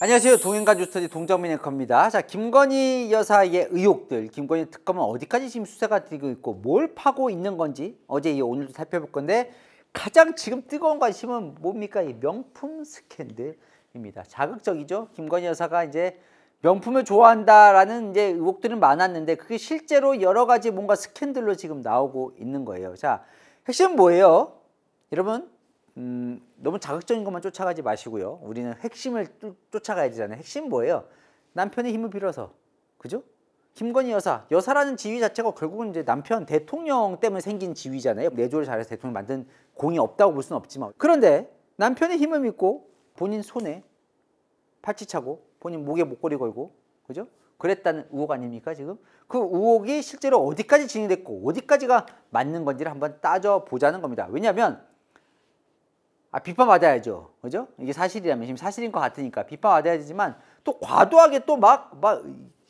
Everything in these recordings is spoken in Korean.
안녕하세요. 동행가족스터디 동정민 앵커입니다. 자, 김건희 여사의 의혹들, 김건희 특검은 어디까지 지금 수사가 되고 있고 뭘 파고 있는 건지 어제 오늘도 살펴볼 건데 가장 지금 뜨거운 관심은 뭡니까? 이 명품 스캔들입니다. 자극적이죠. 김건희 여사가 이제 명품을 좋아한다라는 이제 의혹들은 많았는데 그게 실제로 여러 가지 뭔가 스캔들로 지금 나오고 있는 거예요. 자, 핵심은 뭐예요? 여러분, 너무 자극적인 것만 쫓아가지 마시고요. 우리는 핵심을 쫓아가야 되잖아요. 핵심은 뭐예요? 남편의 힘을 빌어서, 그죠? 김건희 여사라는 지위 자체가 결국은 이제 남편 대통령 때문에 생긴 지위잖아요. 내조를 잘해서 대통령 만든 공이 없다고 볼 수는 없지만, 그런데 남편의 힘을 믿고 본인 손에 팔찌 차고 본인 목에 목걸이 걸고, 그죠? 그랬다는 의혹 아닙니까 지금? 그 의혹이 실제로 어디까지 진행됐고 어디까지가 맞는 건지를 한번 따져보자는 겁니다. 왜냐하면 비판받아야죠. 그죠? 이게 사실이라면, 지금 사실인 것 같으니까 비판받아야 되지만 또 과도하게 또 막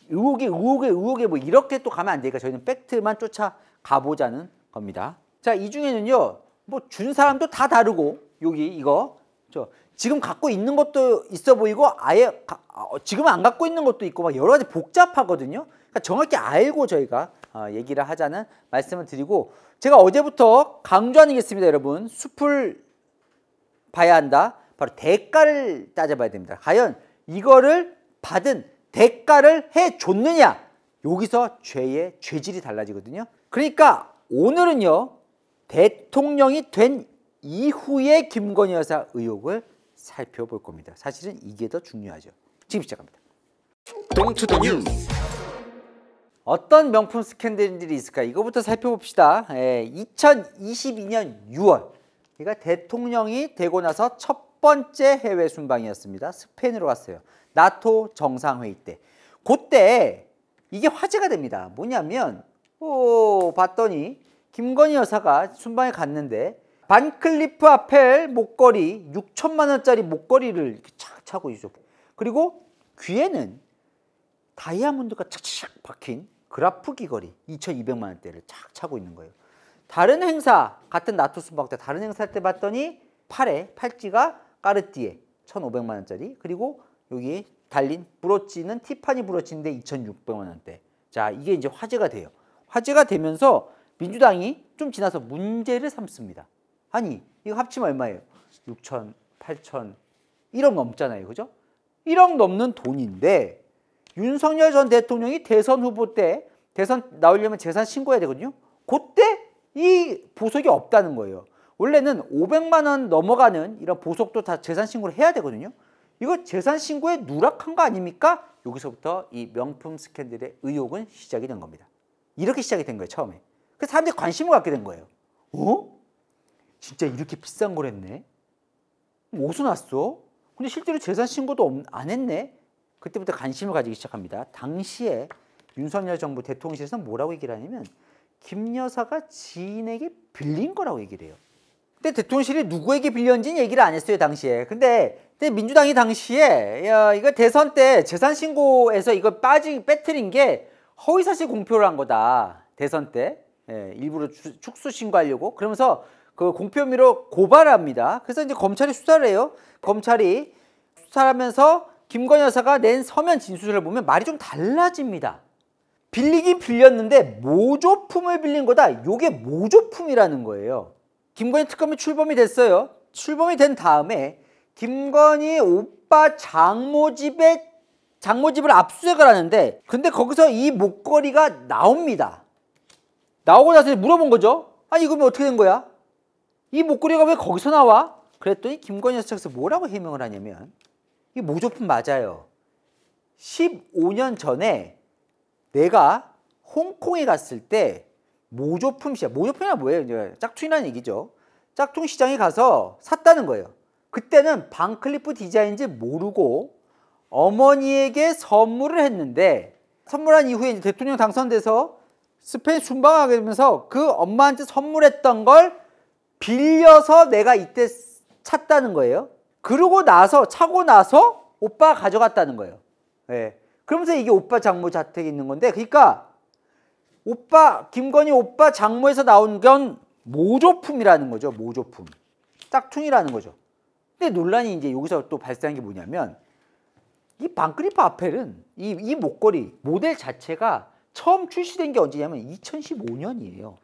의혹에 뭐 이렇게 또 가면 안 되니까 저희는 팩트만 쫓아가보자는 겁니다. 자, 이 중에는요, 뭐 준 사람도 다 다르고, 여기 이거, 지금 갖고 있는 것도 있어 보이고, 아예 지금 안 갖고 있는 것도 있고, 막 여러 가지 복잡하거든요. 그러니까 정확히 알고 저희가 얘기를 하자는 말씀을 드리고, 제가 어제부터 강조하는 게 있습니다, 여러분. 숲을 봐야 한다. 바로 대가를 따져봐야 됩니다. 과연 이거를 받은 대가를 해줬느냐? 여기서 죄의 죄질이 달라지거든요. 그러니까 오늘은요, 대통령이 된 이후의 김건희 여사 의혹을 살펴볼 겁니다. 사실은 이게 더 중요하죠. 지금 시작합니다. 동투더 뉴스. 어떤 명품 스캔들들이 있을까? 이거부터 살펴봅시다. 2022년 6월 그러니까 대통령이 되고 나서 첫 번째 해외 순방이었습니다. 스페인으로 갔어요. 나토 정상회의 때. 그때 이게 화제가 됩니다. 뭐냐면 봤더니 김건희 여사가 순방에 갔는데 반클리프 아펠 목걸이 6천만 원짜리 목걸이를 이렇게 착 차고 있죠. 그리고 귀에는 다이아몬드가 착착 박힌 그라프 귀걸이 2,200만 원대를 착 차고 있는 거예요. 다른 행사, 같은 나토 순방 때 다른 행사 때 봤더니 팔에 팔찌가 까르띠에 1,500만 원짜리, 그리고 여기 달린 브로치는 티파니 브로치인데 2,600만 원대. 자, 이게 이제 화제가 돼요. 화제가 되면서 민주당이 좀 지나서 문제를 삼습니다. 아니, 이거 합치면 얼마예요? 6천, 8천, 1억 넘잖아요. 그죠? 1억 넘는 돈인데 윤석열 전 대통령이 대선 후보 때 대선 나오려면 재산 신고해야 되거든요. 그때 이 보석이 없다는 거예요. 원래는 500만 원 넘어가는 이런 보석도 다 재산 신고를 해야 되거든요. 이거 재산 신고에 누락한 거 아닙니까? 여기서부터 이 명품 스캔들의 의혹은 시작이 된 겁니다. 이렇게 시작이 된 거예요, 처음에. 그래서 사람들이 관심을 갖게 된 거예요. 진짜 이렇게 비싼 걸 했네? 어디서 났어? 근데 실제로 재산 신고도 안 했네? 그때부터 관심을 가지기 시작합니다. 당시에 윤석열 정부 대통령실에서 뭐라고 얘기를 하냐면 김 여사가 지인에게 빌린 거라고 얘기를 해요. 근데 대통령실이 누구에게 빌렸는지는 얘기를 안 했어요, 당시에. 근데 민주당이 당시에 이거 대선 때 재산 신고에서 이거 빼뜨린 게 허위사실 공표를 한 거다. 대선 때. 일부러 축소 신고하려고. 그러면서 그 공표 혐의로 고발을 합니다. 그래서 이제 검찰이 수사를 해요. 검찰이 수사를 하면서 김건희 여사가 낸 서면 진술을 보면 말이 좀 달라집니다. 빌리긴 빌렸는데 모조품을 빌린 거다. 요게 모조품이라는 거예요. 김건희 특검이 출범이 됐어요. 출범이 된 다음에 김건희 오빠 장모집을 압수수색을 하는데, 근데 거기서 이 목걸이가 나옵니다. 나오고 나서 물어본 거죠. 아니, 이거 어떻게 된 거야? 이 목걸이가 왜 거기서 나와? 그랬더니 김건희 여사 측에서 뭐라고 해명을 하냐면 이 모조품 맞아요. 15년 전에 내가 홍콩에 갔을 때 모조품 시장, 모조품이란 뭐예요? 이제 짝퉁이라는 얘기죠. 짝퉁 시장에 가서 샀다는 거예요. 그때는 반클리프 디자인인지 모르고 어머니에게 선물을 했는데, 선물한 이후에 이제 대통령 당선돼서 스페인 순방하게 되면서 그 엄마한테 선물했던 걸 빌려서 내가 이때 찼다는 거예요. 그러고 나서, 차고 나서 오빠가 가져갔다는 거예요. 그러면서 이게 오빠 장모 자택에 있는 건데, 그러니까 김건희 오빠 장모에서 나온 건 모조품이라는 거죠. 모조품. 짝퉁이라는 거죠. 근데 논란이 이제 여기서 또 발생한 게 뭐냐면 이 반클리프 아펠은 이 목걸이 모델 자체가 처음 출시된 게 언제냐면 2015년이에요.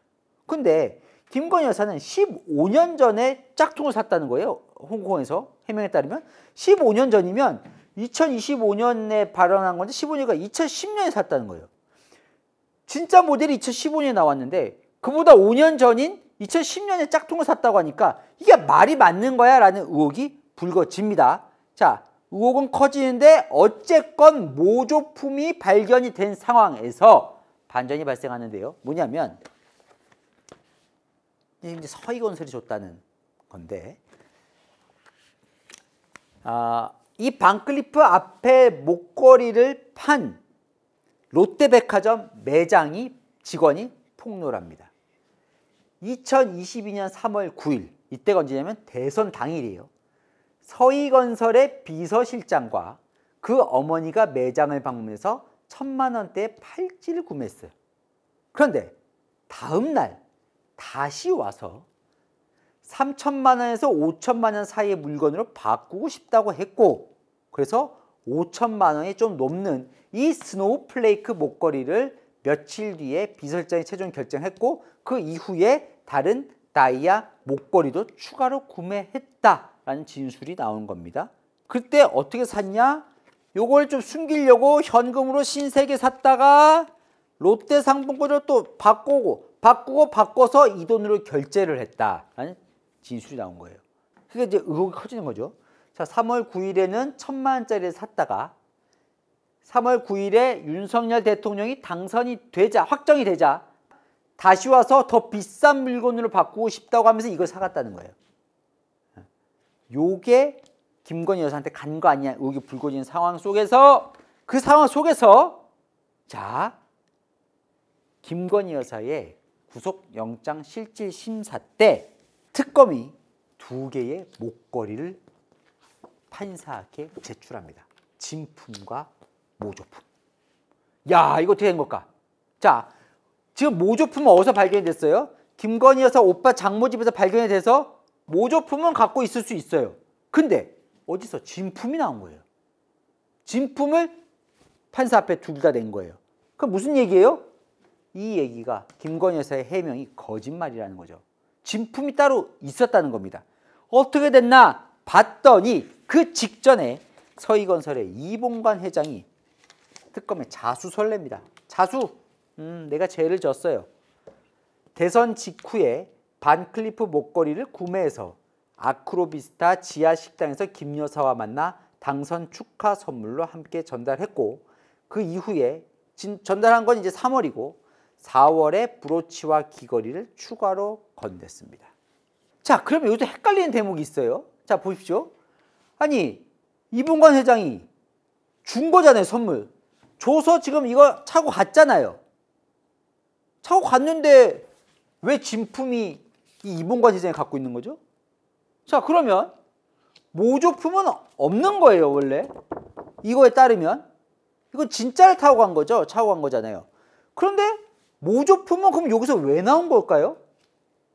근데 김건희 여사는 15년 전에 짝퉁을 샀다는 거예요. 홍콩에서 해명에 따르면 15년 전이면 2025년에 발언한 건데 15년이니까 2010년에 샀다는 거예요. 진짜 모델이 2015년에 나왔는데 그보다 5년 전인 2010년에 짝퉁을 샀다고 하니까 이게 말이 맞는 거야? 라는 의혹이 불거집니다. 자, 의혹은 커지는데 어쨌건 모조품이 발견이 된 상황에서 반전이 발생하는데요. 뭐냐면 이제 서희건설이 줬다는 건데 이 반클리프 앞에 목걸이를 판 롯데백화점 매장이 직원이 폭로를 합니다. 2022년 3월 9일 이때가 언제냐면 대선 당일이에요. 서희건설의 비서실장과 그 어머니가 매장을 방문해서 1,000만 원대의 팔찌를 구매했어요. 그런데 다음 날 다시 와서 3,000만 원에서 5,000만 원 사이의 물건으로 바꾸고 싶다고 했고 그래서 5,000만 원이 좀 넘는 이 스노우플레이크 목걸이를 며칠 뒤에 비서실장이 최종 결정했고 그 이후에 다른 다이아 목걸이도 추가로 구매했다라는 진술이 나온 겁니다. 그때 어떻게 샀냐? 요걸 좀 숨기려고 현금으로 신세계 샀다가 롯데 상품권으로 또 바꿔서 이 돈으로 결제를 했다라는 진술이 나온 거예요. 그게 이제 의혹이 커지는 거죠. 자, 3월 9일에는 1,000만 원짜리를 샀다가 3월 9일에 윤석열 대통령이 당선이 되자 확정이 되자 다시 와서 더 비싼 물건으로 바꾸고 싶다고 하면서 이걸 사갔다는 거예요. 요게 김건희 여사한테 간 거 아니냐 의혹이 불거진 상황 속에서 그 상황 속에서 자 김건희 여사의 구속영장 실질 심사 때 특검이 2개의 목걸이를 판사에게 제출합니다. 진품과 모조품. 야, 이거 어떻게 된 걸까? 자, 지금 모조품은 어디서 발견이 됐어요? 김건희 여사 오빠 장모 집에서 발견이 돼서 모조품은 갖고 있을 수 있어요. 근데 어디서 진품이 나온 거예요. 진품을 판사 앞에 둘 다 낸 거예요. 그럼 무슨 얘기예요? 이 얘기가 김건희 여사의 해명이 거짓말이라는 거죠. 진품이 따로 있었다는 겁니다. 어떻게 됐나 봤더니 그 직전에 서희건설의 이봉관 회장이 특검에 자수서를 냅니다. 자수, 내가 죄를 졌어요. 대선 직후에 반클리프 목걸이를 구매해서 아크로비스타 지하 식당에서 김 여사와 만나 당선 축하 선물로 함께 전달했고 그 이후에 전달한 건 이제 3월이고 4월에 브로치와 귀걸이를 추가로 건넸습니다. 자, 그러면 여기서 헷갈리는 대목이 있어요. 자, 보십시오. 아니, 이봉관 회장이 준 거잖아요, 선물. 줘서 지금 이거 차고 갔잖아요. 차고 갔는데 왜 진품이 이 이봉관 회장이 갖고 있는 거죠? 자, 그러면 모조품은 없는 거예요, 원래. 이거에 따르면. 이건 진짜를 타고 간 거죠. 차고 간 거잖아요. 그런데 모조품은 그럼 여기서 왜 나온 걸까요?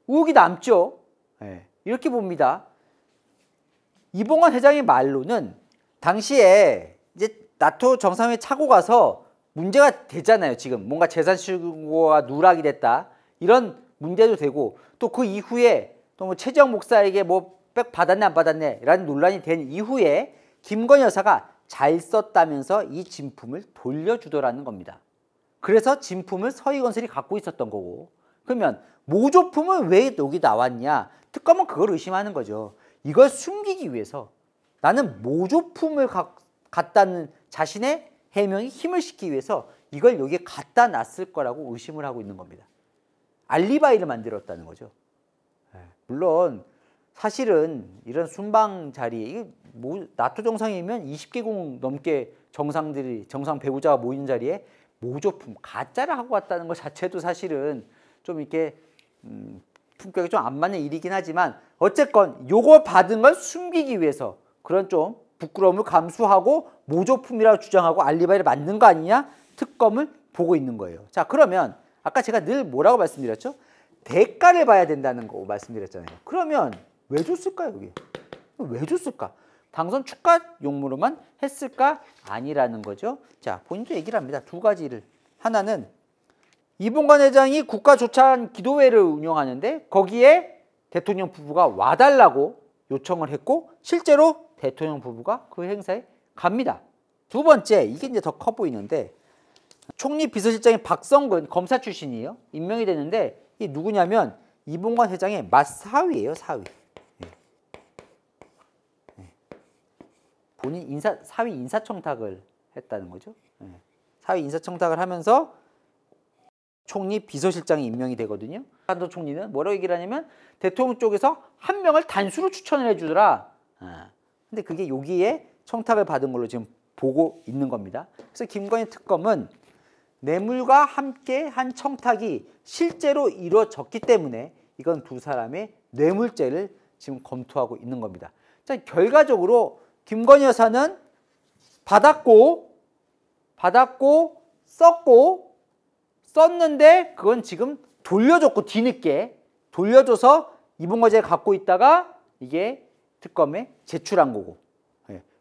의혹이 남죠. 네, 이렇게 봅니다. 이봉관 회장의 말로는 당시에 이제 나토 정상회의 차고 가서 문제가 되잖아요. 지금 뭔가 재산 신고가 누락이 됐다 이런 문제도 되고 또 그 이후에 또 뭐 최재형 목사에게 뭐 백 받았네 안 받았네 라는 논란이 된 이후에 김건희 여사가 잘 썼다면서 이 진품을 돌려주더라는 겁니다. 그래서 진품을 서희건설이 갖고 있었던 거고 그러면 모조품은 왜 여기 나왔냐? 특검은 그걸 의심하는 거죠. 이걸 숨기기 위해서 나는 모조품을 갖다는 자신의 해명이 힘을 싣기 위해서 이걸 여기에 갖다 놨을 거라고 의심을 하고 있는 겁니다. 알리바이를 만들었다는 거죠. 물론 사실은 이런 순방 자리에 나토 정상이면 20개국 넘게 정상 배우자가 모이는 자리에 모조품 가짜를 하고 왔다는 것 자체도 사실은 좀 이렇게 품격이 좀 안 맞는 일이긴 하지만 어쨌건 요거 받은 걸 숨기기 위해서 그런 좀 부끄러움을 감수하고 모조품이라고 주장하고 알리바이를 만든 거 아니냐? 특검을 보고 있는 거예요. 자, 그러면 아까 제가 늘 뭐라고 말씀드렸죠? 대가를 봐야 된다는 거 말씀드렸잖아요. 그러면 왜 줬을까요, 여기? 왜 줬을까? 당선 축하 용무로만 했을까? 아니라는 거죠. 자, 본인도 얘기를 합니다. 두 가지를. 하나는 이봉관 회장이 국가조찬 기도회를 운영하는데 거기에 대통령 부부가 와달라고 요청을 했고 실제로 대통령 부부가 그 행사에 갑니다. 두 번째, 이게 이제 더 커 보이는데 총리 비서실장인 박성근 검사 출신이에요. 임명이 됐는데 이게 누구냐면 이봉관 회장의 맞사위예요. 사위. 본인 사위 인사청탁을 했다는 거죠. 사위 인사청탁을 하면서 총리 비서실장이 임명이 되거든요. 한덕수 총리는 뭐라고 얘기를 하냐면 대통령 쪽에서 한 명을 단수로 추천을 해주더라. 근데 그게 여기에 청탁을 받은 걸로 지금 보고 있는 겁니다. 그래서 김건희 특검은 뇌물과 함께 한 청탁이 실제로 이루어졌기 때문에 이건 두 사람의 뇌물죄를 지금 검토하고 있는 겁니다. 자, 결과적으로 김건희 여사는 받았고 썼는데 그건 지금 돌려줬고 뒤늦게 돌려줘서 이봉관 회장이 갖고 있다가 이게 특검에 제출한 거고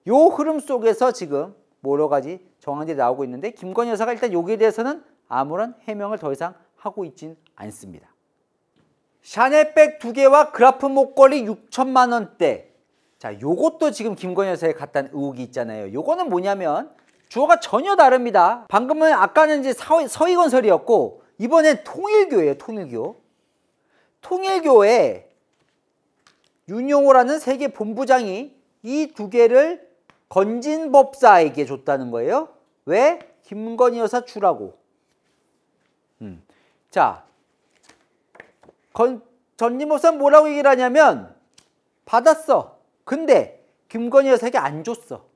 요 흐름 속에서 지금 여러 가지 정황들이 나오고 있는데 김건희 여사가 일단 여기에 대해서는 아무런 해명을 더 이상 하고 있진 않습니다. 샤넬백 2개와 그라프 목걸이 6천만 원대. 자, 요것도 지금 김건희 여사에 갖다는 의혹이 있잖아요. 요거는 뭐냐면 주어가 전혀 다릅니다. 방금은 아까는 이제 서희건설이었고 이번엔 통일교예요. 통일교에 윤용호라는 세계 본부장이 이 2개를 건진법사에게 줬다는 거예요. 왜? 김건희 여사 주라고. 자, 건진법사는 뭐라고 얘기를 하냐면 받았어. 근데 김건희 여사에게 안 줬어.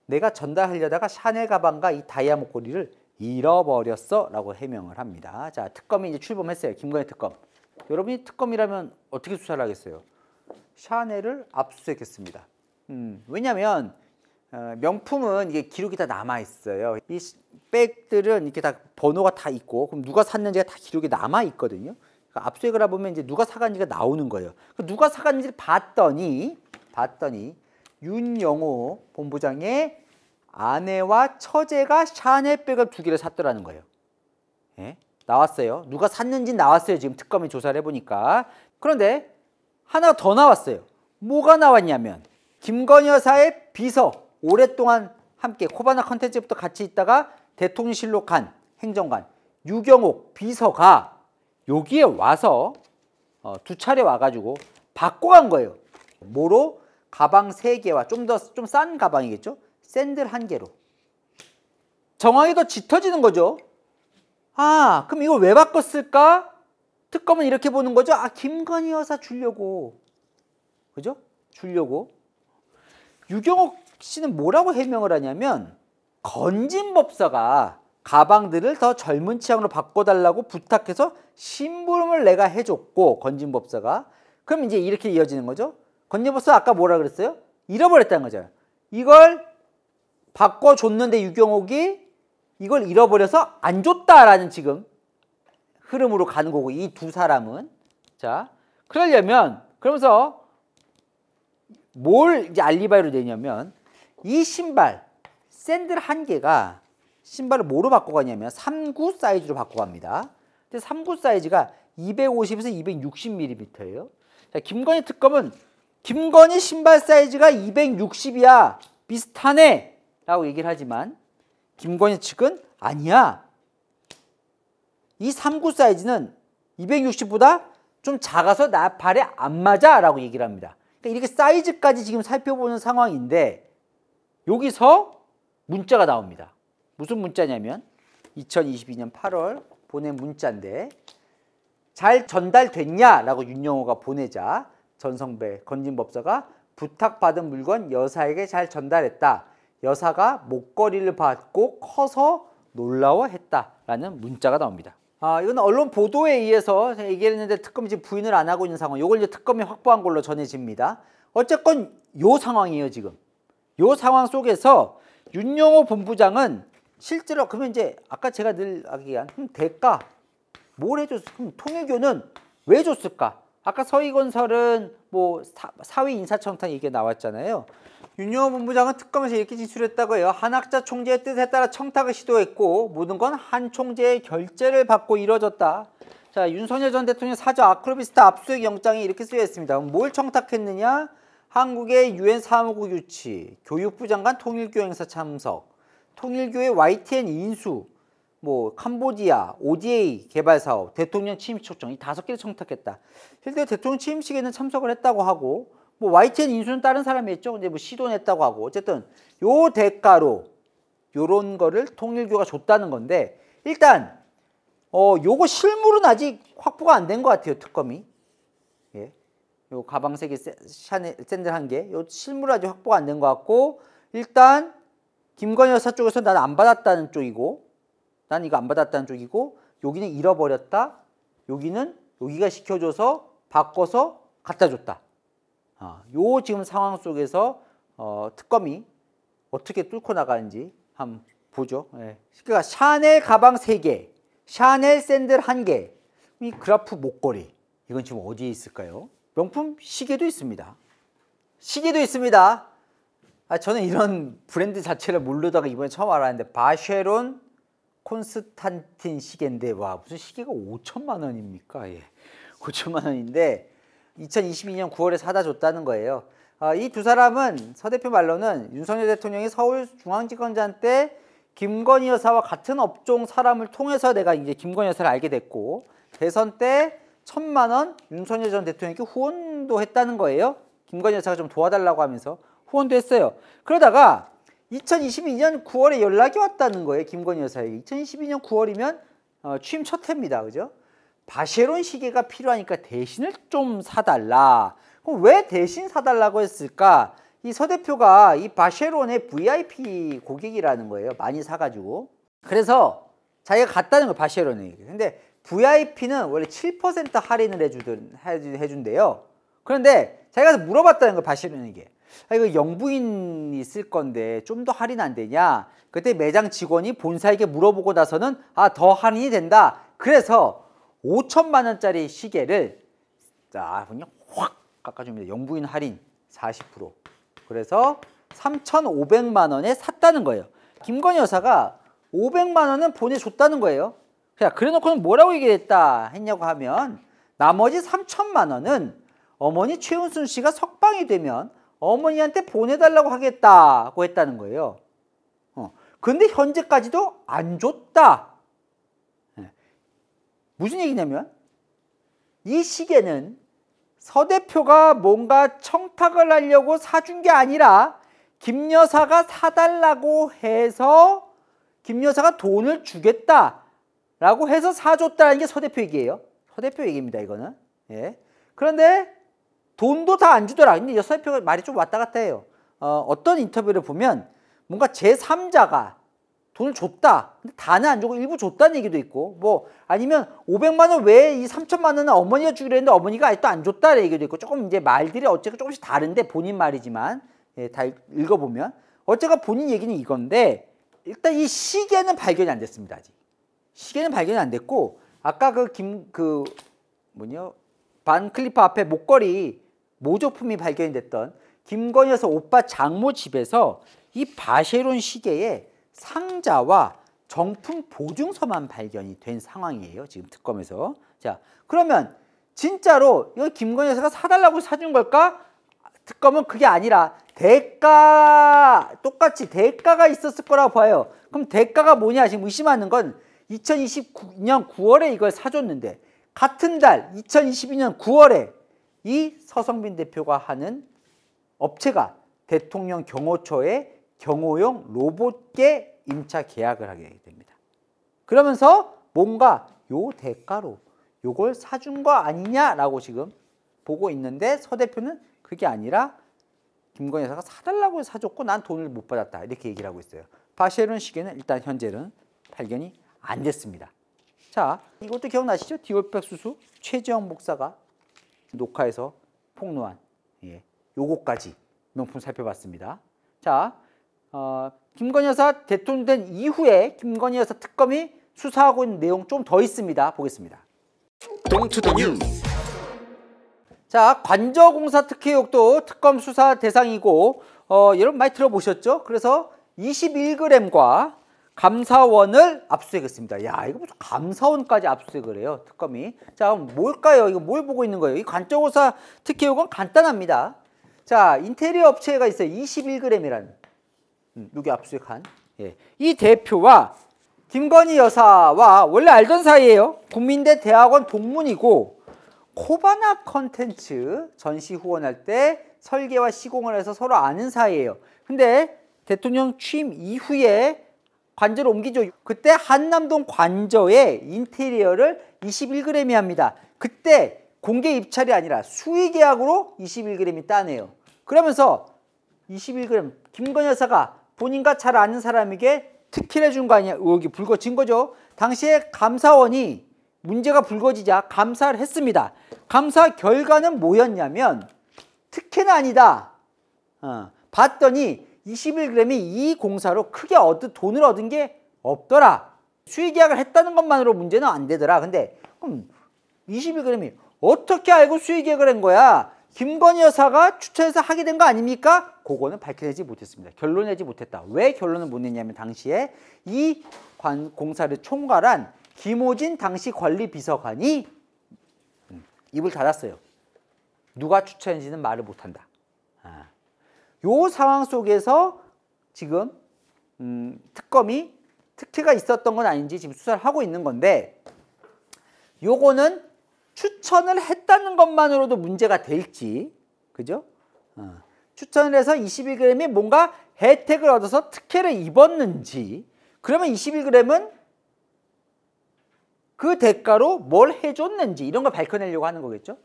내가 전달하려다가 샤넬 가방과 이 다이아 목걸이를 잃어버렸어 라고 해명을 합니다. 자, 특검이 이제 출범했어요. 김건희 특검. 여러분이 특검이라면 어떻게 수사를 하겠어요? 샤넬을 압수수색했습니다. 왜냐하면 명품은 이게 기록이 다 남아 있어요. 이 백들은 이렇게 다 번호가 다 있고 그럼 누가 샀는지가 다 기록이 남아 있거든요. 그러니까 압수수색을 해보면 이제 누가 사간지가 나오는 거예요. 누가 사간지를 봤더니 윤영호 본부장의 아내와 처제가 샤넬백을 2개를 샀더라는 거예요. 예? 나왔어요. 누가 샀는지 나왔어요. 지금 특검이 조사를 해보니까. 그런데 하나 더 나왔어요. 뭐가 나왔냐면 김건희 여사의 비서, 오랫동안 함께 코바나 컨텐츠부터 같이 있다가 대통령실로 간 행정관 유경옥 비서가 여기에 와서 2차례 와가지고 바꿔간 거예요. 뭐로? 가방 3개와 좀 싼 가방이겠죠? 샌들 1개로. 정황이 더 짙어지는 거죠. 아, 그럼 이걸 왜 바꿨을까? 특검은 이렇게 보는 거죠. 아, 김건희 여사 주려고. 그죠? 주려고. 유경옥 씨는 뭐라고 해명을 하냐면 건진법사가 가방들을 더 젊은 취향으로 바꿔달라고 부탁해서 심부름을 내가 해줬고 건진법사가. 그럼 이제 이렇게 이어지는 거죠. 건진법사 아까 뭐라 그랬어요? 잃어버렸다는 거죠. 이걸 바꿔줬는데 유경옥이 이걸 잃어버려서 안 줬다라는 지금 흐름으로 가는 거고 이 두 사람은. 자, 그러려면 그러면서 뭘 이제 알리바이로 내냐면 이 신발 샌들 1개가 신발을 뭐로 바꿔가냐면 39 사이즈로 바꿔갑니다. 근데 39 사이즈가 250에서 260mm예요. 자, 김건희 특검은 김건희 신발 사이즈가 260이야. 비슷하네. 라고 얘기를 하지만 김건희 측은 아니야. 이 39 사이즈는 260보다 좀 작아서 나 발에 안 맞아. 라고 얘기를 합니다. 그러니까 이렇게 사이즈까지 지금 살펴보는 상황인데 여기서 문자가 나옵니다. 무슨 문자냐면 2022년 8월 보낸 문자인데 잘 전달됐냐라고 윤영호가 보내자 전성배 건진법사가 부탁받은 물건 여사에게 잘 전달했다. 여사가 목걸이를 받고 커서 놀라워했다라는 문자가 나옵니다. 이건 언론 보도에 의해서 얘기를 했는데 특검이 지금 부인을 안 하고 있는 상황. 이걸 이제 특검이 확보한 걸로 전해집니다. 어쨌건 요 상황이에요 지금. 요 상황 속에서 윤영호 본부장은 실제로 그러면 이제 아까 제가 늘 얘기한 대가 뭘 해줬어? 그럼 통일교는 왜 줬을까? 아까 서희건설은 뭐 사위 인사청탁 얘기가 나왔잖아요. 윤영호 본부장은 특검에서 이렇게 진술했다고 해요. 한 학자 총재의 뜻에 따라 청탁을 시도했고 모든 건 한 총재의 결재를 받고 이뤄졌다. 자, 윤석열 전 대통령 사저 아크로비스타 압수수색 영장에 이렇게 쓰여 있습니다. 뭘 청탁했느냐? 한국의 유엔 사무국 유치, 교육부 장관 통일교 행사 참석, 통일교의 YTN 인수, 뭐 캄보디아, ODA 개발 사업, 대통령 취임 초청, 이 5개를 청탁했다. 실제 대통령 취임식에는 참석을 했다고 하고, 뭐 YTN 인수는 다른 사람이 했죠. 근데 뭐 시도는 했다고 하고, 어쨌든 요 대가로 요런 거를 통일교가 줬다는 건데, 일단 요거 실물은 아직 확보가 안 된 것 같아요, 특검이. 예. 요 가방 3개, 샤넬 샌들 1개, 요 실물 아직 확보가 안 된 것 같고, 일단 김건희 여사 쪽에서 난 안 받았다는 쪽이고, 난 이거 안 받았다는 쪽이고, 여기는 잃어버렸다, 여기가 시켜줘서 바꿔서 갖다 줬다. 요 지금 상황 속에서 특검이 어떻게 뚫고 나가는지 한번 보죠. 예. 그러니까 샤넬 가방 3개, 샤넬 샌들 1개, 이 그라프 목걸이, 이건 지금 어디에 있을까요? 명품 시계도 있습니다. 시계도 있습니다. 저는 이런 브랜드 자체를 모르다가 이번에 처음 알았는데, 바쉐론 콘스탄틴 시계인데, 와, 무슨 시계가 5천만 원입니까? 예. 5천만 원인데 2022년 9월에 사다 줬다는 거예요. 이 두 사람은 서 대표 말로는 윤석열 대통령이 서울중앙지검장 때 김건희 여사와 같은 업종 사람을 통해서 내가 이제 김건희 여사를 알게 됐고, 대선 때 1,000만 원 윤석열 전 대통령에게 후원도 했다는 거예요. 김건희 여사가 좀 도와달라고 하면서 후원도 했어요. 그러다가 2022년 9월에 연락이 왔다는 거예요, 김건희 여사에게. 2022년 9월이면 취임 첫 해입니다. 그죠? 바쉐론 시계가 필요하니까 대신을 좀 사달라. 그럼 왜 대신 사달라고 했을까? 이 서 대표가 이 바쉐론의 VIP 고객이라는 거예요. 많이 사가지고. 그래서 자기가 갔다는 거예요, 바쉐론에. 근데 VIP는 원래 7% 할인을 해준대요. 그런데 자기가 가서 물어봤다는 거예요, 바쉐론에게. 이거 영부인이 쓸 건데 좀 더 할인 안 되냐? 그때 매장 직원이 본사에게 물어보고 나서는 더 할인이 된다. 그래서 5천만 원짜리 시계를 그냥 확 깎아줍니다. 영부인 할인 40%. 그래서 3,500만 원에 샀다는 거예요. 김건희 여사가 500만 원은 보내줬다는 거예요. 그래놓고는 뭐라고 했냐고 하면, 나머지 3천만 원은 어머니 최은순 씨가 석방이 되면 어머니한테 보내달라고 하겠다고 했다는 거예요. 근데 현재까지도 안 줬다. 무슨 얘기냐면, 이 시계는 서 대표가 뭔가 청탁을 하려고 사준 게 아니라 김 여사가 사달라고 해서 김 여사가 돈을 주겠다라고 해서 사줬다는 게 서 대표 얘기예요. 서 대표 얘기입니다, 이거는. 예. 그런데 돈도 다 안 주더라. 근데 서 대표가 말이 좀 왔다 갔다 해요. 어떤 인터뷰를 보면 뭔가 제3자가 돈을 줬다. 근데 다는 안 주고 일부 줬다는 얘기도 있고, 뭐 아니면 500만 원 외에 이 3천만 원은 어머니가 주기로 했는데 어머니가 아직도 안 줬다는 얘기도 있고, 조금 이제 말들이 어쨌든 조금씩 다른데 본인 말이지만, 예, 다 읽어보면 어쨌든 본인 얘기는 이건데, 일단 이 시계는 발견이 안 됐습니다. 아직 시계는 발견이 안 됐고, 아까 반 클리프 앞에 목걸이 모조품이 발견이 됐던 김건희 여사 오빠 장모 집에서 이 바쉐론 시계에 상자와 정품 보증서만 발견이 된 상황이에요, 지금 특검에서. 자, 그러면 진짜로 이거 김건희 여사가 사달라고 사준 걸까? 특검은 그게 아니라 똑같이 대가가 있었을 거라고 봐요. 그럼 대가가 뭐냐 지금 의심하는 건, 2029년 9월에 이걸 사줬는데 같은 달 2022년 9월에 이 서성빈 대표가 하는 업체가 대통령 경호처에 경호용 로봇계 임차 계약을 하게 됩니다. 그러면서 뭔가 요 대가로 요걸 사준 거 아니냐라고 지금 보고 있는데, 서 대표는 그게 아니라 김건희 여사가 사달라고 사줬고 난 돈을 못 받았다, 이렇게 얘기를 하고 있어요. 바쉐론 시계는 일단 현재는 발견이 안 됐습니다. 자, 이것도 기억나시죠? 디올백 수수 최재형 목사가 녹화해서 폭로한, 요거까지 명품 살펴봤습니다. 자, 김건희 여사 대통령 된 이후에 김건희 여사 특검이 수사하고 있는 내용 좀 더 있습니다. 보겠습니다. Don't to the news. 자, 관저공사 특혜 의혹도 특검 수사 대상이고, 여러분 많이 들어보셨죠? 그래서 21g과 감사원을 압수수색했습니다. 야, 이거 무슨 감사원까지 압수수색을 해요, 특검이. 자, 그럼 뭘까요? 이거 뭘 보고 있는 거예요? 이 관적오사 특혜 요건 간단합니다. 자, 인테리어 업체가 있어요. 21g이라는. 여기 압수수색한. 예. 이 대표와 김건희 여사와 원래 알던 사이예요. 국민대 대학원 동문이고 코바나 컨텐츠 전시 후원할 때 설계와 시공을 해서 서로 아는 사이예요. 근데 대통령 취임 이후에 관저를 옮기죠. 그때 한남동 관저의 인테리어를 21g이 합니다. 그때 공개 입찰이 아니라 수의 계약으로 21g이 따내요. 그러면서 21g 김건희 여사가 본인과 잘 아는 사람에게 특혜를 준 거 아니냐 의혹이 불거진 거죠. 당시에 감사원이 문제가 불거지자 감사를 했습니다. 감사 결과는 뭐였냐면 특혜는 아니다. 봤더니 21g이 이 공사로 크게 돈을 얻은 게 없더라. 수의계약을 했다는 것만으로 문제는 안 되더라. 근데 그럼 21g이 어떻게 알고 수의계약을 한 거야? 김건희 여사가 추천해서 하게 된 거 아닙니까? 그거는 밝혀내지 못했습니다. 결론내지 못했다. 왜 결론을 못 냈냐면 당시에 이 공사를 총괄한 김호진 당시 관리비서관이 입을 닫았어요. 누가 추천했는지는 말을 못한다. 요 상황 속에서 지금 특검이 특혜가 있었던 건 아닌지 지금 수사를 하고 있는 건데 요거는 추천을 했다는 것만으로도 문제가 될지, 그죠? 추천을 해서 21g이 뭔가 혜택을 얻어서 특혜를 입었는지, 그러면 21g은 그 대가로 뭘 해줬는지 이런 걸 밝혀내려고 하는 거겠죠.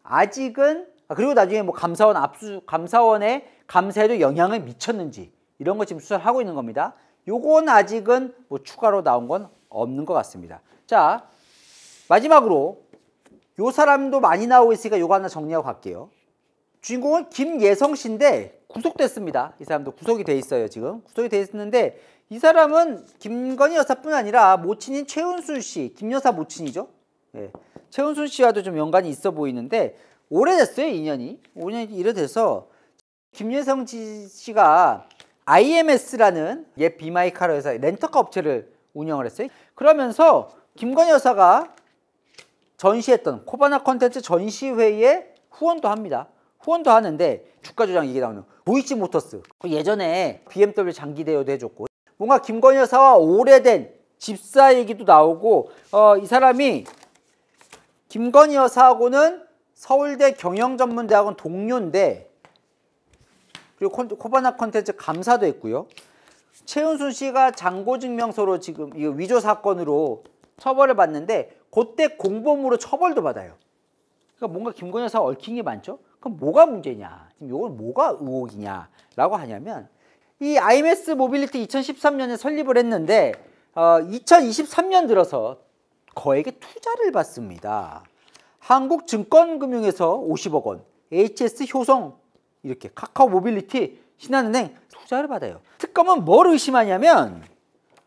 아직은 그리고 나중에 뭐 감사원의 감사에도 영향을 미쳤는지 이런 거 지금 수사를 하고 있는 겁니다. 요건 아직은 뭐 추가로 나온 건 없는 것 같습니다. 자, 마지막으로 요 사람도 많이 나오고 있으니까 요거 하나 정리하고 갈게요. 주인공은 김예성 씨인데 구속됐습니다. 이 사람도 구속이 돼 있어요. 지금 구속이 돼 있는데 이 사람은 김건희 여사뿐 아니라 모친인 최은순 씨, 김 여사 모친이죠. 네. 최은순 씨와도 좀 연관이 있어 보이는데 오래됐어요. 2년이. 5년이 이래돼서 김예성 씨가 IMS라는 옛 비마이카로 해서 렌터카 업체를 운영을 했어요. 그러면서 김건희 여사가 전시했던 코바나 컨텐츠 전시회에 후원도 합니다. 후원도 하는데 주가 조작 얘기 나오는 도이치모터스 예전에 BMW 장기 대여도 해줬고 뭔가 김건희 여사와 오래된 집사 얘기도 나오고 이 사람이 김건희 여사하고는 서울대 경영전문대학원 동료인데 그리고 코바나 컨텐츠 감사도 했고요. 최은순 씨가 장고증명서로 지금 이거 위조 사건으로 처벌을 받는데 그때 공범으로 처벌도 받아요. 그러니까 뭔가 김건희 여사가 얽힌 게 많죠. 그럼 뭐가 문제냐? 지금 이건 뭐가 의혹이냐라고 하냐면 이 IMS 모빌리티 2013년에 설립을 했는데 2023년 들어서 거액의 투자를 받습니다. 한국증권금융에서 50억 원, HS 효성 이렇게 카카오 모빌리티, 신한은행 투자를 받아요. 특검은 뭘 의심하냐면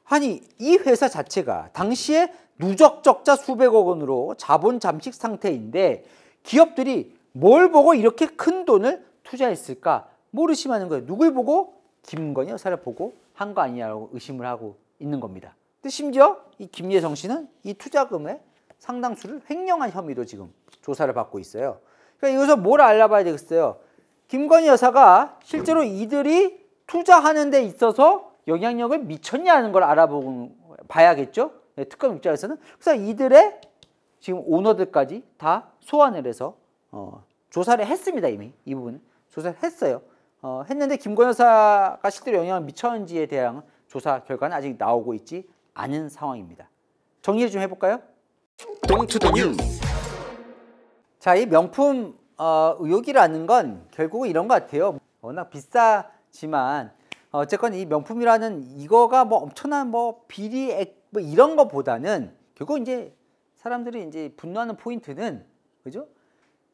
아니 이 회사 자체가 당시에 누적 적자 수백억 원으로 자본 잠식 상태인데 기업들이 뭘 보고 이렇게 큰 돈을 투자했을까? 뭘 의심하는 거예요? 누굴 보고? 김건희 여사를 보고 한 거 아니냐고 의심을 하고 있는 겁니다. 근데 심지어 이 김예성 씨는 이 투자금의 상당수를 횡령한 혐의로 지금 조사를 받고 있어요. 그러니까 여기서 뭘 알아봐야 되겠어요? 김건희 여사가 실제로 이들이 투자하는 데 있어서 영향력을 미쳤냐는 걸 봐야겠죠? 네, 특검 입장에서는. 그래서 이들의 지금 오너들까지 다 소환을 해서 조사를 했습니다. 이미 이 부분 조사를 했어요. 했는데 김건희 여사가 실제로 영향을 미쳤는지에 대한 조사 결과는 아직 나오고 있지 않은 상황입니다. 정리를 좀 해볼까요? 동투더 뉴스. 자, 이 명품 의혹이라는 건 결국은 이런 것 같아요. 워낙 비싸지만 어쨌건 이 명품이라는 이거가 뭐 엄청난 뭐 비리액 뭐 이런 것보다는 결국 이제 사람들이 이제 분노하는 포인트는 그죠?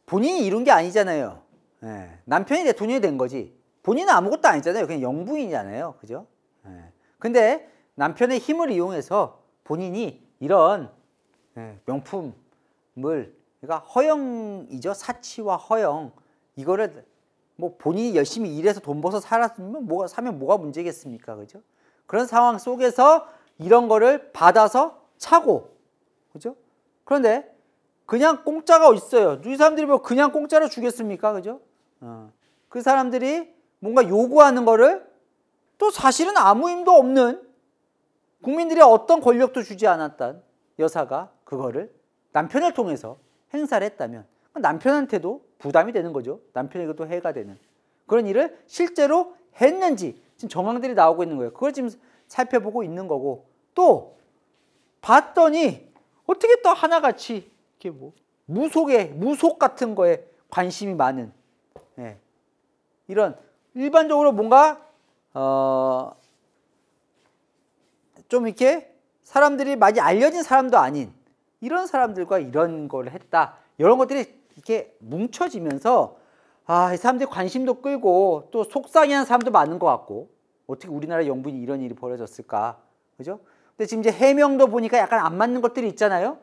본인이 이룬 게 아니잖아요. 예. 남편이 대통령이 된 거지. 본인은 아무것도 아니잖아요. 그냥 영부인이잖아요. 그죠? 예. 근데 남편의 힘을 이용해서 본인이 이런 명품을 그러니까 허영이죠. 사치와 허영 이거를 뭐 본인이 열심히 일해서 돈 벌어서 살았으면 사면 뭐가 문제겠습니까? 그죠? 그런 상황 속에서 이런 거를 받아서 차고, 그죠? 그런데 그냥 공짜가 있어요. 이 사람들이 뭐 그냥 공짜로 주겠습니까? 그죠? 그 사람들이 뭔가 요구하는 거를 또 사실은 아무 힘도 없는 국민들이 어떤 권력도 주지 않았던 여사가 그거를 남편을 통해서 행사를 했다면 남편한테도 부담이 되는 거죠. 남편에게도 해가 되는 그런 일을 실제로 했는지 지금 정황들이 나오고 있는 거예요. 그걸 지금 살펴보고 있는 거고, 또 봤더니 어떻게 또 하나같이 이렇게 뭐 무속 같은 거에 관심이 많은, 예, 이런 일반적으로 뭔가 좀 이렇게 사람들이 많이 알려진 사람도 아닌 이런 사람들과 이런 걸 했다. 이런 것들이 이렇게 뭉쳐지면서 이 사람들이 관심도 끌고 또 속상해하는 사람도 많은 것 같고, 어떻게 우리나라 영분이 이런 일이 벌어졌을까, 그죠? 근데 지금 이제 해명도 보니까 약간 안 맞는 것들이 있잖아요.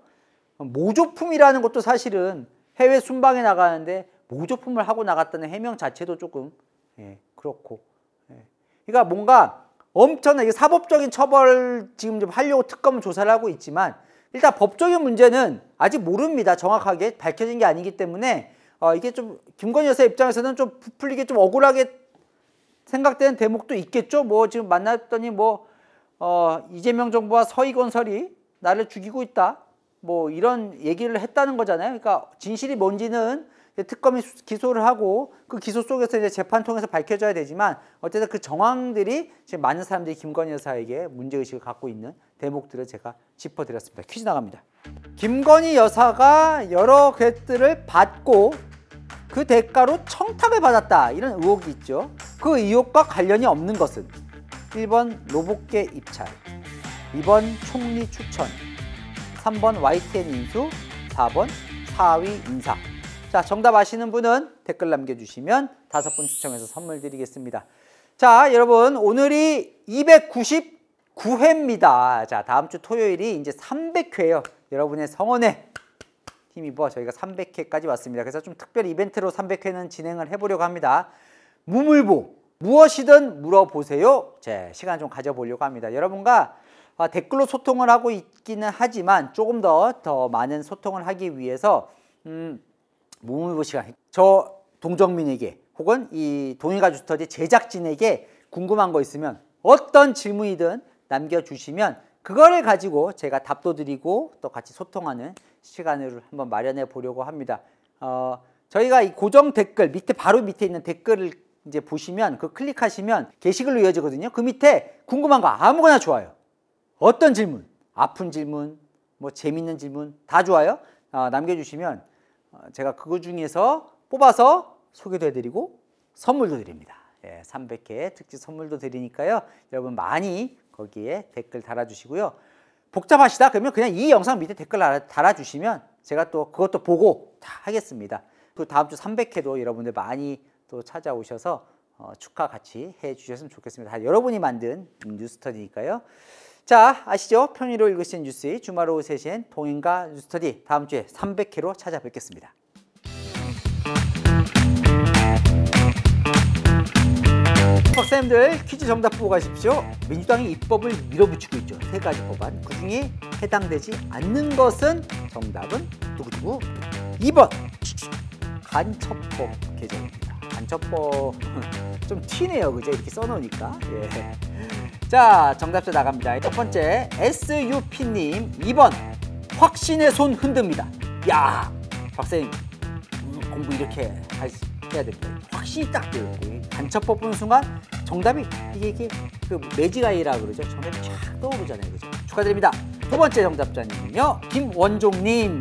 모조품이라는 것도 사실은 해외 순방에 나가는데 모조품을 하고 나갔다는 해명 자체도 조금, 예, 그렇고, 예. 그러니까 뭔가 엄청나게 사법적인 처벌 지금 좀 하려고 특검 조사를 하고 있지만 일단 법적인 문제는 아직 모릅니다. 정확하게 밝혀진 게 아니기 때문에 이게 좀 김건희 여사 입장에서는 좀 부풀리게 좀 억울하게 생각되는 대목도 있겠죠. 뭐 지금 만났더니 뭐 이재명 정부와 서희건설이 나를 죽이고 있다, 뭐 이런 얘기를 했다는 거잖아요. 그러니까 진실이 뭔지는 특검이 기소를 하고 그 기소 속에서 이제 재판 통해서 밝혀져야 되지만 어쨌든 그 정황들이 지금 많은 사람들이 김건희 여사에게 문제의식을 갖고 있는 대목들을 제가 짚어드렸습니다. 퀴즈 나갑니다. 김건희 여사가 여러 것들을 받고 그 대가로 청탁을 받았다, 이런 의혹이 있죠. 그 의혹과 관련이 없는 것은 1번 로봇계 입찰, 2번 총리 추천, 3번 YTN 인수, 4번 사위 인사. 자, 정답 아시는 분은 댓글 남겨주시면 5분 추첨해서 선물 드리겠습니다. 자, 여러분, 오늘이 299회입니다. 자, 다음 주 토요일이 이제 300회예요. 여러분의 성원에 힘입어 저희가 300회까지 왔습니다. 그래서 좀 특별 이벤트로 300회는 진행을 해보려고 합니다. 무물보, 무엇이든 물어보세요. 제 시간 좀 가져보려고 합니다. 여러분과 댓글로 소통을 하고 있기는 하지만 조금 더 많은 소통을 하기 위해서 무물보 시간, 저 동정민에게 혹은 이 동일가족 스터디 제작진에게 궁금한 거 있으면 어떤 질문이든 남겨주시면 그거를 가지고 제가 답도 드리고 또 같이 소통하는 시간을 한번 마련해 보려고 합니다. 저희가 이 고정 댓글 밑에 바로 밑에 있는 댓글을 이제 보시면 그 클릭하시면 게시글로 이어지거든요. 그 밑에 궁금한 거 아무거나 좋아요. 어떤 질문, 아픈 질문, 뭐 재밌는 질문 다 좋아요. 남겨주시면 제가 그거 중에서 뽑아서 소개도 해드리고 선물도 드립니다. 예, 300회 특집 선물도 드리니까요. 여러분 많이 거기에 댓글 달아주시고요. 복잡하시다 그러면 그냥 이 영상 밑에 댓글 달아주시면 제가 또 그것도 보고 다 하겠습니다. 그 다음 주 300회도 여러분들 많이 또 찾아오셔서 축하 같이 해주셨으면 좋겠습니다. 다 여러분이 만든 뉴스터디니까요. 자, 아시죠? 평일로 읽으신 뉴스, 주말 오후 3시엔 동인가 뉴스터디, 다음 주에 300회로 찾아뵙겠습니다. 박사님들 퀴즈 정답 보고 가십시오. 민주당이 입법을 밀어붙이고 있죠. 3가지 법안. 그 중에 해당되지 않는 것은 정답은 두구두구 2번 간첩법 개정입니다. 간첩법 좀 튀네요. 그죠? 이렇게 써놓으니까. 예. 자, 정답자 나갑니다. 첫 번째 SUP님 2번 확신의 손 흔듭니다. 야, 박사님 공부 이렇게 해야 됩니다. 확신이 딱 들고 간첩법 보는 순간 정답이 이게 그 매직아이라 그러죠. 정답이 쫙 떠오르잖아요. 그죠? 축하드립니다. 두 번째 정답자님은요, 김원종님.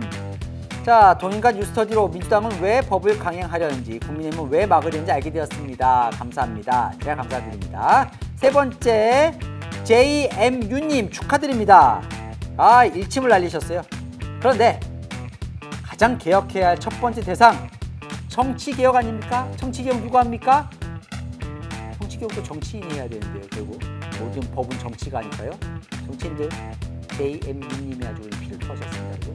자, 동인가 뉴스터디로 민주당은 왜 법을 강행하려는지, 국민의힘은 왜 막으려는지 알게 되었습니다. 감사합니다. 제가 감사드립니다. 세 번째 JMU님 축하드립니다. 일침을 날리셨어요. 그런데 가장 개혁해야 할 첫 번째 대상, 정치개혁 아닙니까? 정치개혁 누가 합니까? 정치개혁도 정치인이 해야 되는데요. 결국 모든 법은 정치가 아닐까요? 정치인들 JMU님이 아주 피를 터셨습니다.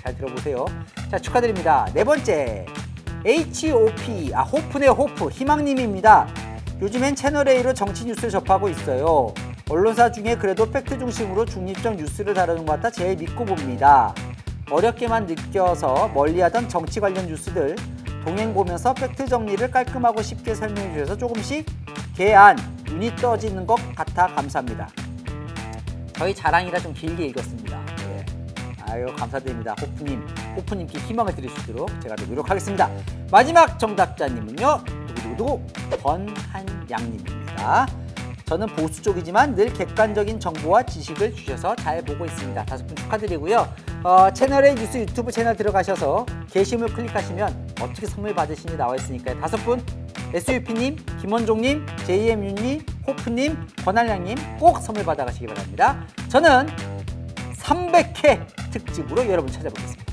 잘 들어보세요. 자, 축하드립니다. 네 번째 HOP, 호프네요, 호프. 희망님입니다. 요즘엔 채널A로 정치 뉴스를 접하고 있어요. 언론사 중에 그래도 팩트 중심으로 중립적 뉴스를 다루는 것 같아 제일 믿고 봅니다. 어렵게만 느껴서 멀리하던 정치 관련 뉴스들 동행 보면서 팩트 정리를 깔끔하고 쉽게 설명해 주셔서 조금씩 개안, 눈이 떠지는 것 같아 감사합니다. 저희 자랑이라 좀 길게 읽었습니다. 예. 아유, 감사드립니다. 호프님께 희망을 드릴 수 있도록 제가 더 노력하겠습니다. 마지막 정답자님은요, 누구 권한양님입니다. 저는 보수 쪽이지만 늘 객관적인 정보와 지식을 주셔서 잘 보고 있습니다. 5분 축하드리고요. 채널A 뉴스 유튜브 채널 들어가셔서 게시물 클릭하시면 어떻게 선물 받으시는지 나와 있으니까요. 5분 SUP님, 김원종님, JMU님, 호프님, 권한량님 꼭 선물 받아가시기 바랍니다. 저는 300회 특집으로 여러분 찾아보겠습니다.